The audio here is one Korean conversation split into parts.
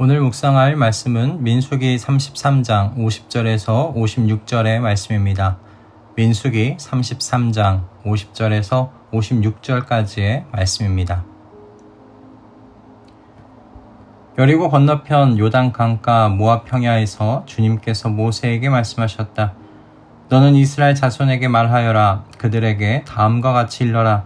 오늘 묵상할 말씀은 민수기 33장 50절에서 56절의 말씀입니다. 민수기 33장 50절에서 56절까지의 말씀입니다. 여리고 건너편 요단 강가 모압 평야에서 주님께서 모세에게 말씀하셨다. 너는 이스라엘 자손에게 말하여라. 그들에게 다음과 같이 일러라.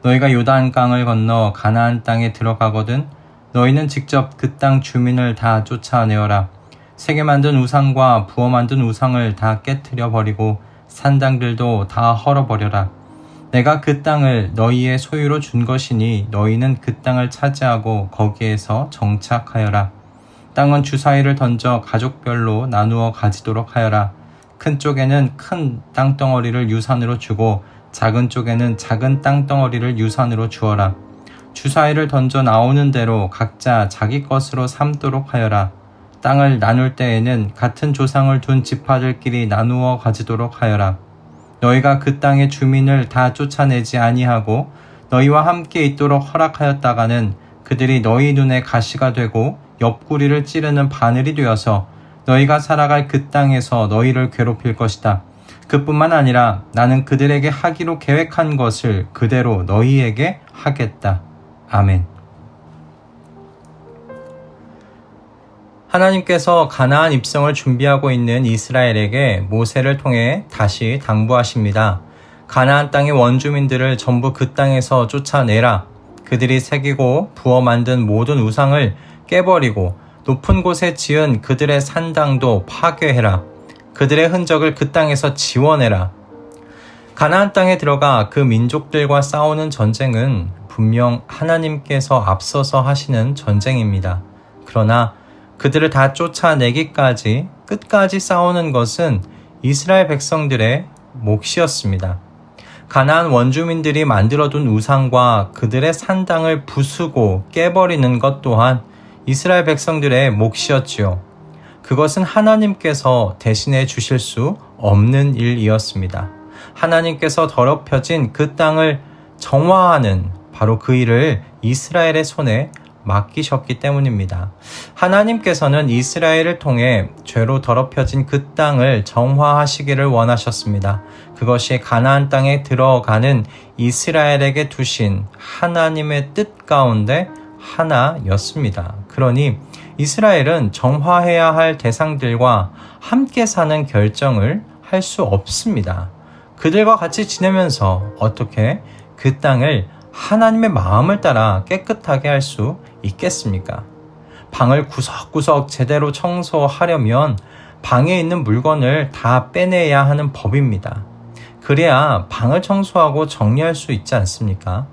너희가 요단 강을 건너 가나안 땅에 들어가거든 너희는 직접 그 땅 주민을 다 쫓아내어라. 새게 만든 우상과 부어 만든 우상을 다 깨트려 버리고 산당들도 다 헐어버려라. 내가 그 땅을 너희의 소유로 준 것이니 너희는 그 땅을 차지하고 거기에서 정착하여라. 땅은 주사위를 던져 가족별로 나누어 가지도록 하여라. 큰 쪽에는 큰 땅덩어리를 유산으로 주고 작은 쪽에는 작은 땅덩어리를 유산으로 주어라. 주사위를 던져 나오는 대로 각자 자기 것으로 삼도록 하여라. 땅을 나눌 때에는 같은 조상을 둔 지파들끼리 나누어 가지도록 하여라. 너희가 그 땅의 주민을 다 쫓아내지 아니하고 너희와 함께 있도록 허락하였다가는 그들이 너희 눈에 가시가 되고 옆구리를 찌르는 바늘이 되어서 너희가 살아갈 그 땅에서 너희를 괴롭힐 것이다. 그뿐만 아니라 나는 그들에게 하기로 계획한 것을 그대로 너희에게 하겠다. 아멘. 하나님께서 가나안 입성을 준비하고 있는 이스라엘에게 모세를 통해 다시 당부하십니다. 가나안 땅의 원주민들을 전부 그 땅에서 쫓아내라. 그들이 새기고 부어 만든 모든 우상을 깨버리고 높은 곳에 지은 그들의 산당도 파괴해라. 그들의 흔적을 그 땅에서 지워내라. 가나안 땅에 들어가 그 민족들과 싸우는 전쟁은 분명 하나님께서 앞서서 하시는 전쟁입니다. 그러나 그들을 다 쫓아내기까지 끝까지 싸우는 것은 이스라엘 백성들의 몫이었습니다. 가나안 원주민들이 만들어둔 우상과 그들의 산당을 부수고 깨버리는 것 또한 이스라엘 백성들의 몫이었지요. 그것은 하나님께서 대신해 주실 수 없는 일이었습니다. 하나님께서 더럽혀진 그 땅을 정화하는 바로 그 일을 이스라엘의 손에 맡기셨기 때문입니다. 하나님께서는 이스라엘을 통해 죄로 더럽혀진 그 땅을 정화하시기를 원하셨습니다. 그것이 가나안 땅에 들어가는 이스라엘에게 두신 하나님의 뜻 가운데 하나였습니다. 그러니 이스라엘은 정화해야 할 대상들과 함께 사는 결정을 할 수 없습니다. 그들과 같이 지내면서 어떻게 그 땅을 하나님의 마음을 따라 깨끗하게 할 수 있겠습니까? 방을 구석구석 제대로 청소하려면 방에 있는 물건을 다 빼내야 하는 법입니다. 그래야 방을 청소하고 정리할 수 있지 않습니까?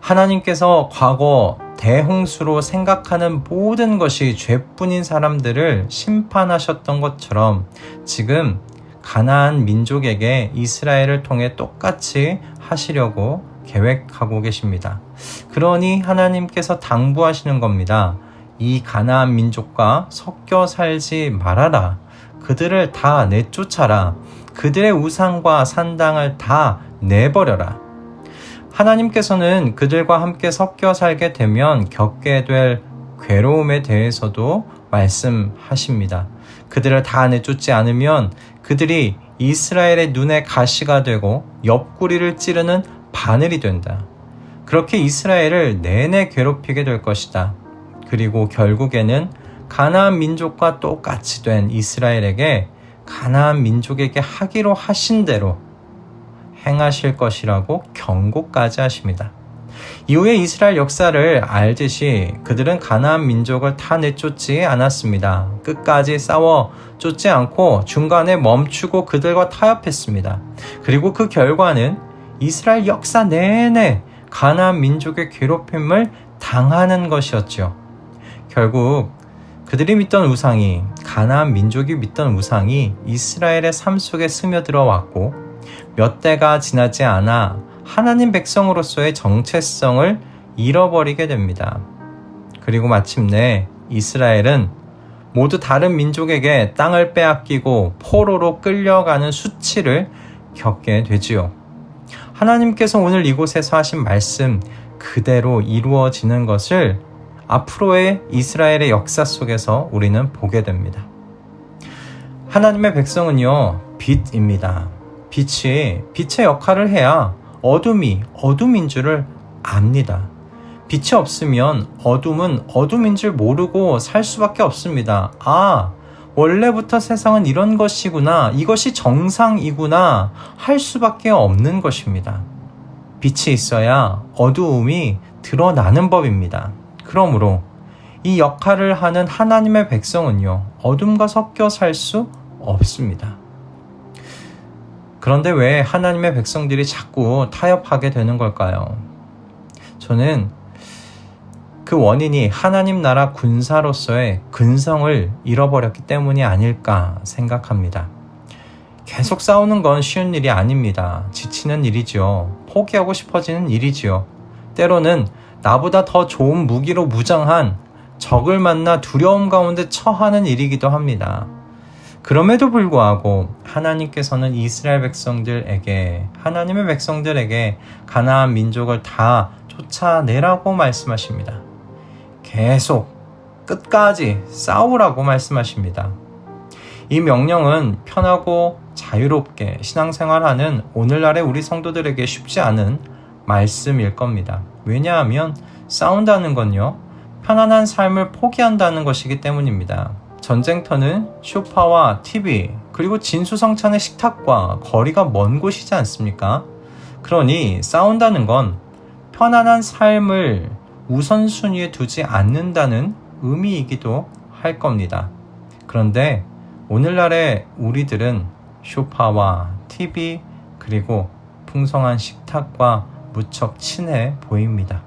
하나님께서 과거 대홍수로 생각하는 모든 것이 죄뿐인 사람들을 심판하셨던 것처럼 지금 가나안 민족에게 이스라엘을 통해 똑같이 하시려고 계획하고 계십니다. 그러니 하나님께서 당부하시는 겁니다. 이 가나안 민족과 섞여 살지 말아라. 그들을 다 내쫓아라. 그들의 우상과 산당을 다 내버려라. 하나님께서는 그들과 함께 섞여 살게 되면 겪게 될 괴로움에 대해서도 말씀하십니다. 그들을 다 내쫓지 않으면 그들이 이스라엘의 눈에 가시가 되고 옆구리를 찌르는 바늘이 된다. 그렇게 이스라엘을 내내 괴롭히게 될 것이다. 그리고 결국에는 가나안 민족과 똑같이 된 이스라엘에게 가나안 민족에게 하기로 하신 대로 행하실 것이라고 경고까지 하십니다. 이후에 이스라엘 역사를 알듯이 그들은 가나안 민족을 다 내쫓지 않았습니다. 끝까지 싸워 쫓지 않고 중간에 멈추고 그들과 타협했습니다. 그리고 그 결과는 이스라엘 역사 내내 가나안 민족의 괴롭힘을 당하는 것이었죠. 결국 그들이 믿던 우상이, 가나안 민족이 믿던 우상이 이스라엘의 삶 속에 스며들어 왔고 몇 대가 지나지 않아 하나님 백성으로서의 정체성을 잃어버리게 됩니다. 그리고 마침내 이스라엘은 모두 다른 민족에게 땅을 빼앗기고 포로로 끌려가는 수치를 겪게 되지요. 하나님께서 오늘 이곳에서 하신 말씀 그대로 이루어지는 것을 앞으로의 이스라엘의 역사 속에서 우리는 보게 됩니다. 하나님의 백성은요, 빛입니다. 빛의 역할을 해야 어둠이 어둠인 줄을 압니다. 빛이 없으면 어둠은 어둠인 줄 모르고 살 수밖에 없습니다. 원래부터 세상은 이런 것이구나, 이것이 정상이구나 할 수밖에 없는 것입니다. 빛이 있어야 어두움이 드러나는 법입니다. 그러므로 이 역할을 하는 하나님의 백성은요, 어둠과 섞여 살 수 없습니다. 그런데 왜 하나님의 백성들이 자꾸 타협하게 되는 걸까요? 저는 그 원인이 하나님 나라 군사로서의 근성을 잃어버렸기 때문이 아닐까 생각합니다. 계속 싸우는 건 쉬운 일이 아닙니다. 지치는 일이지요. 포기하고 싶어지는 일이지요. 때로는 나보다 더 좋은 무기로 무장한 적을 만나 두려움 가운데 처하는 일이기도 합니다. 그럼에도 불구하고 하나님께서는 이스라엘 백성들에게, 하나님의 백성들에게 가나안 민족을 다 쫓아내라고 말씀하십니다. 계속 끝까지 싸우라고 말씀하십니다. 이 명령은 편하고 자유롭게 신앙생활하는 오늘날의 우리 성도들에게 쉽지 않은 말씀일 겁니다. 왜냐하면 싸운다는 건요, 편안한 삶을 포기한다는 것이기 때문입니다. 전쟁터는 소파와 TV, 그리고 진수성찬의 식탁과 거리가 먼 곳이지 않습니까? 그러니 싸운다는 건 편안한 삶을 우선순위에 두지 않는다는 의미이기도 할 겁니다. 그런데 오늘날의 우리들은 소파와 TV, 그리고 풍성한 식탁과 무척 친해 보입니다.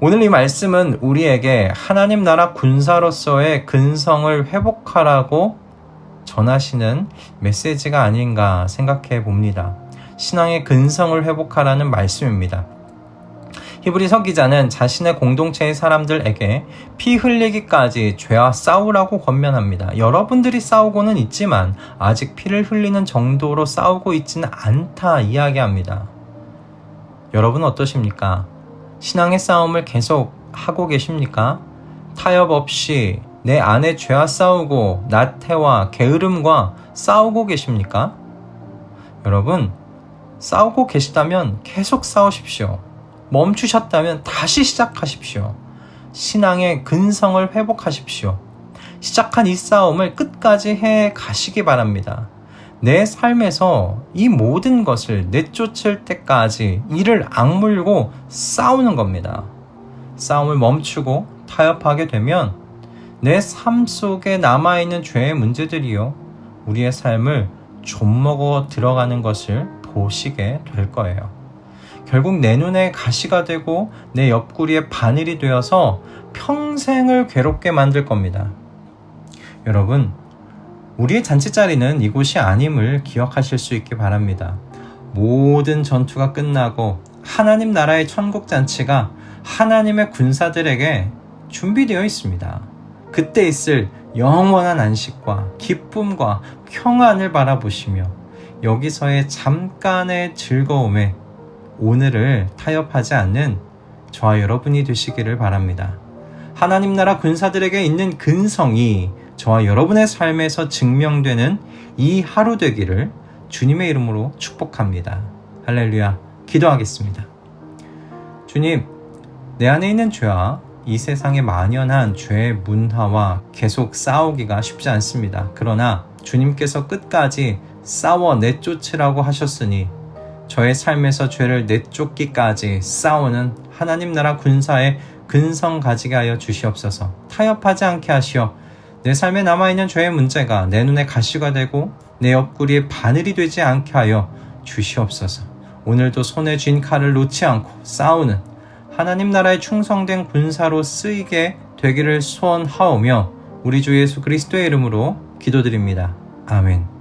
오늘 이 말씀은 우리에게 하나님 나라 군사로서의 근성을 회복하라고 전하시는 메시지가 아닌가 생각해 봅니다. 신앙의 근성을 회복하라는 말씀입니다. 히브리서 기자는 자신의 공동체의 사람들에게 피 흘리기까지 죄와 싸우라고 권면합니다. 여러분들이 싸우고는 있지만 아직 피를 흘리는 정도로 싸우고 있지는 않다 이야기합니다. 여러분 어떠십니까? 신앙의 싸움을 계속 하고 계십니까? 타협 없이 내 안에 죄와 싸우고 나태와 게으름과 싸우고 계십니까? 여러분, 싸우고 계시다면 계속 싸우십시오. 멈추셨다면 다시 시작하십시오. 신앙의 근성을 회복하십시오. 시작한 이 싸움을 끝까지 해 가시기 바랍니다. 내 삶에서 이 모든 것을 내쫓을 때까지 이를 악물고 싸우는 겁니다. 싸움을 멈추고 타협하게 되면 내 삶 속에 남아있는 죄의 문제들이요, 우리의 삶을 좀먹어 들어가는 것을 보시게 될 거예요. 결국 내 눈에 가시가 되고 내 옆구리에 바늘이 되어서 평생을 괴롭게 만들 겁니다. 여러분, 우리의 잔치자리는 이곳이 아님을 기억하실 수 있기 바랍니다. 모든 전투가 끝나고 하나님 나라의 천국 잔치가 하나님의 군사들에게 준비되어 있습니다. 그때 있을 영원한 안식과 기쁨과 평안을 바라보시며 여기서의 잠깐의 즐거움에 오늘을 타협하지 않는 저와 여러분이 되시기를 바랍니다. 하나님 나라 군사들에게 있는 근성이 저와 여러분의 삶에서 증명되는 이 하루 되기를 주님의 이름으로 축복합니다. 할렐루야. 기도하겠습니다. 주님, 내 안에 있는 죄와 이 세상에 만연한 죄의 문화와 계속 싸우기가 쉽지 않습니다. 그러나 주님께서 끝까지 싸워 내쫓으라고 하셨으니 저의 삶에서 죄를 내쫓기까지 싸우는 하나님 나라 군사의 근성 가지게 하여 주시옵소서. 타협하지 않게 하시어 내 삶에 남아있는 죄의 문제가 내 눈에 가시가 되고 내 옆구리에 바늘이 되지 않게 하여 주시옵소서. 오늘도 손에 쥔 칼을 놓지 않고 싸우는 하나님 나라의 충성된 군사로 쓰이게 되기를 소원하오며 우리 주 예수 그리스도의 이름으로 기도드립니다. 아멘.